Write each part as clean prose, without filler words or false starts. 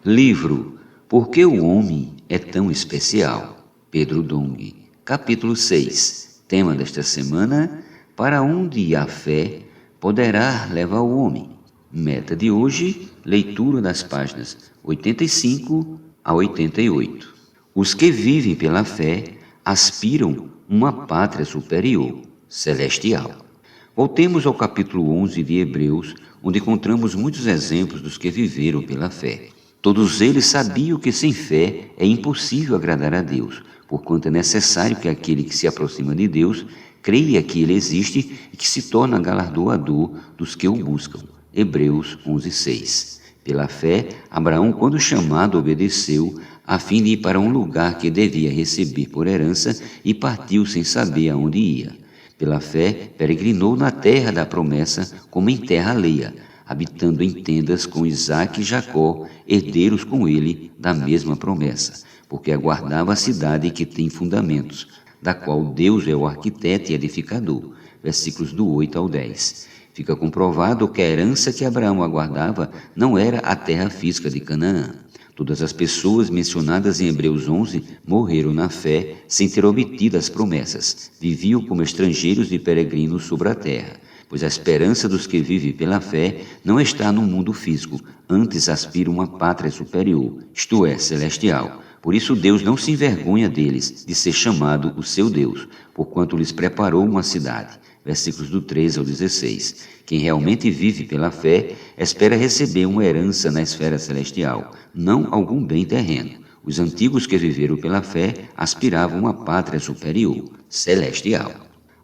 Livro Por que o Homem é Tão Especial? Pedro Dong. Capítulo 6. Tema desta semana: para onde a fé poderá levar o homem? Meta de hoje: leitura das páginas 85 a 88. Os que vivem pela fé aspiram uma pátria superior, celestial. Voltemos ao capítulo 11 de Hebreus, onde encontramos muitos exemplos dos que viveram pela fé. Todos eles sabiam que sem fé é impossível agradar a Deus, porquanto é necessário que aquele que se aproxima de Deus creia que Ele existe e que se torna galardoador dos que o buscam. Hebreus 11:6. Pela fé, Abraão, quando chamado, obedeceu, a fim de ir para um lugar que devia receber por herança, e partiu sem saber aonde ia. Pela fé, peregrinou na terra da promessa como em terra alheia, habitando em tendas com Isaque e Jacó, herdeiros com ele da mesma promessa, porque aguardava a cidade que tem fundamentos, da qual Deus é o arquiteto e edificador. Versículos do 8 ao 10. Fica comprovado que a herança que Abraão aguardava não era a terra física de Canaã. Todas as pessoas mencionadas em Hebreus 11 morreram na fé sem ter obtido as promessas. Viviam como estrangeiros e peregrinos sobre a terra, pois a esperança dos que vivem pela fé não está no mundo físico, antes aspira uma pátria superior, isto é, celestial. Por isso Deus não se envergonha deles, de ser chamado o seu Deus, porquanto lhes preparou uma cidade. Versículos do 13 ao 16. Quem realmente vive pela fé espera receber uma herança na esfera celestial, não algum bem terreno. Os antigos que viveram pela fé aspiravam uma pátria superior, celestial.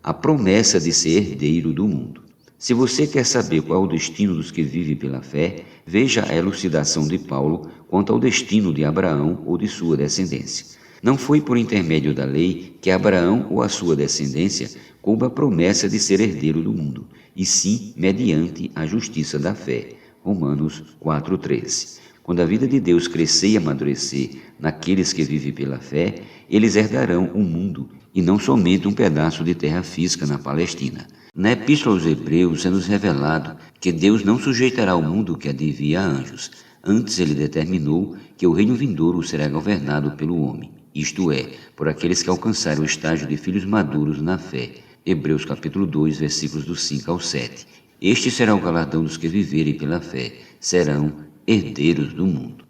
A promessa de ser herdeiro do mundo. Se você quer saber qual é o destino dos que vivem pela fé, veja a elucidação de Paulo quanto ao destino de Abraão ou de sua descendência. Não foi por intermédio da lei que Abraão ou a sua descendência coube a promessa de ser herdeiro do mundo, e sim mediante a justiça da fé. Romanos 4:13. Quando a vida de Deus crescer e amadurecer naqueles que vivem pela fé, eles herdarão o mundo e não somente um pedaço de terra física na Palestina. Na Epístola aos Hebreus é-nos revelado que Deus não sujeitará o mundo que adivia a anjos. Antes ele determinou que o reino vindouro será governado pelo homem, isto é, por aqueles que alcançaram o estágio de filhos maduros na fé. Hebreus capítulo 2, versículos do 5 ao 7. Este será o galardão dos que viverem pela fé, serão herdeiros do mundo.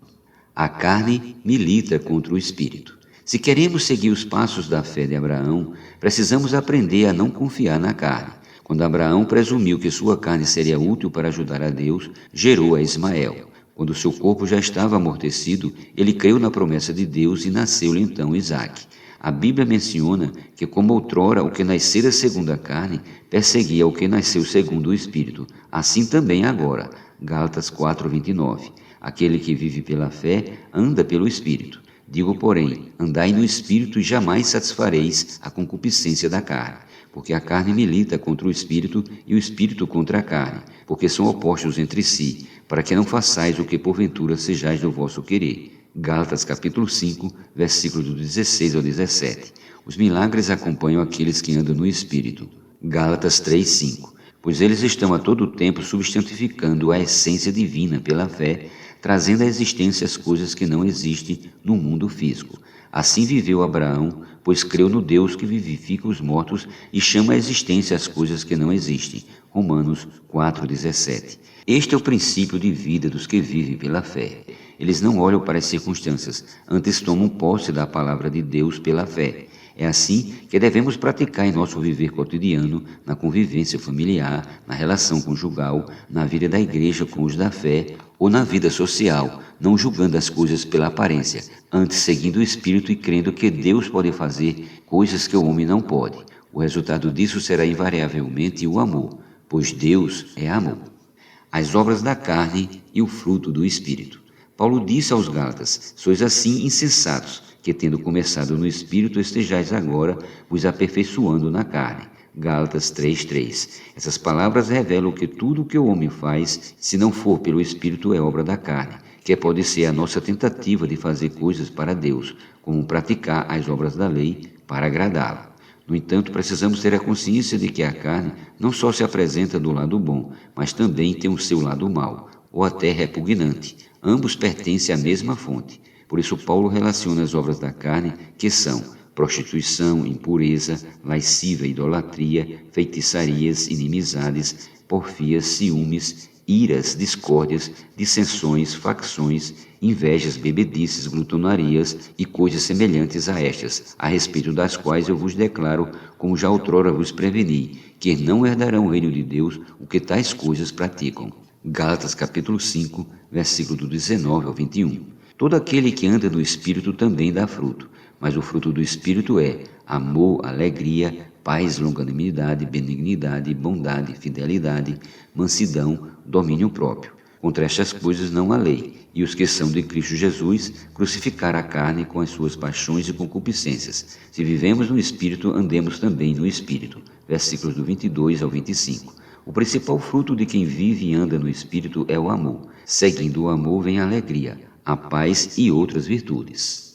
A carne milita contra o espírito. Se queremos seguir os passos da fé de Abraão, precisamos aprender a não confiar na carne. Quando Abraão presumiu que sua carne seria útil para ajudar a Deus, gerou a Ismael. Quando seu corpo já estava amortecido, ele creu na promessa de Deus e nasceu-lhe então Isaque. A Bíblia menciona que, como outrora o que nascera segundo a carne perseguia o que nasceu segundo o Espírito, assim também agora. Gálatas 4:29. Aquele que vive pela fé anda pelo Espírito. Digo, porém, andai no Espírito e jamais satisfareis a concupiscência da carne. Porque a carne milita contra o Espírito e o Espírito contra a carne, porque são opostos entre si, para que não façais o que porventura sejais do vosso querer. Gálatas capítulo 5, versículos do 16 ao 17. Os milagres acompanham aqueles que andam no Espírito. Gálatas 3:5. Pois eles estão a todo tempo substantificando a essência divina pela fé, trazendo à existência as coisas que não existem no mundo físico. Assim viveu Abraão, pois creu no Deus que vivifica os mortos e chama à existência as coisas que não existem. Romanos 4:17. Este é o princípio de vida dos que vivem pela fé. Eles não olham para as circunstâncias, antes tomam posse da palavra de Deus pela fé. É assim que devemos praticar em nosso viver cotidiano, na convivência familiar, na relação conjugal, na vida da igreja com os da fé ou na vida social, não julgando as coisas pela aparência, antes seguindo o Espírito e crendo que Deus pode fazer coisas que o homem não pode. O resultado disso será invariavelmente o amor, pois Deus é amor. As obras da carne e o fruto do Espírito. Paulo disse aos Gálatas: sois assim insensatos, que tendo começado no Espírito estejais agora vos aperfeiçoando na carne. Gálatas 3:3. Essas palavras revelam que tudo o que o homem faz, se não for pelo Espírito, é obra da carne, que pode ser a nossa tentativa de fazer coisas para Deus, como praticar as obras da lei para agradá-lo. No entanto, precisamos ter a consciência de que a carne não só se apresenta do lado bom, mas também tem o seu lado mau, ou até repugnante. Ambos pertencem à mesma fonte. Por isso Paulo relaciona as obras da carne, que são prostituição, impureza, lascívia, idolatria, feitiçarias, inimizades, porfias, ciúmes, iras, discórdias, dissensões, facções, invejas, bebedices, glutonarias e coisas semelhantes a estas, a respeito das quais eu vos declaro, como já outrora vos preveni, que não herdarão o reino de Deus o que tais coisas praticam. Gálatas capítulo 5, versículo do 19 ao 21. Todo aquele que anda no Espírito também dá fruto, mas o fruto do Espírito é amor, alegria, paz, longanimidade, benignidade, bondade, fidelidade, mansidão, domínio próprio. Contra estas coisas não há lei, e os que são de Cristo Jesus crucificaram a carne com as suas paixões e concupiscências. Se vivemos no Espírito, andemos também no Espírito. Versículos do 22 ao 25. O principal fruto de quem vive e anda no Espírito é o amor. Seguindo o amor vem a alegria, a paz e outras virtudes.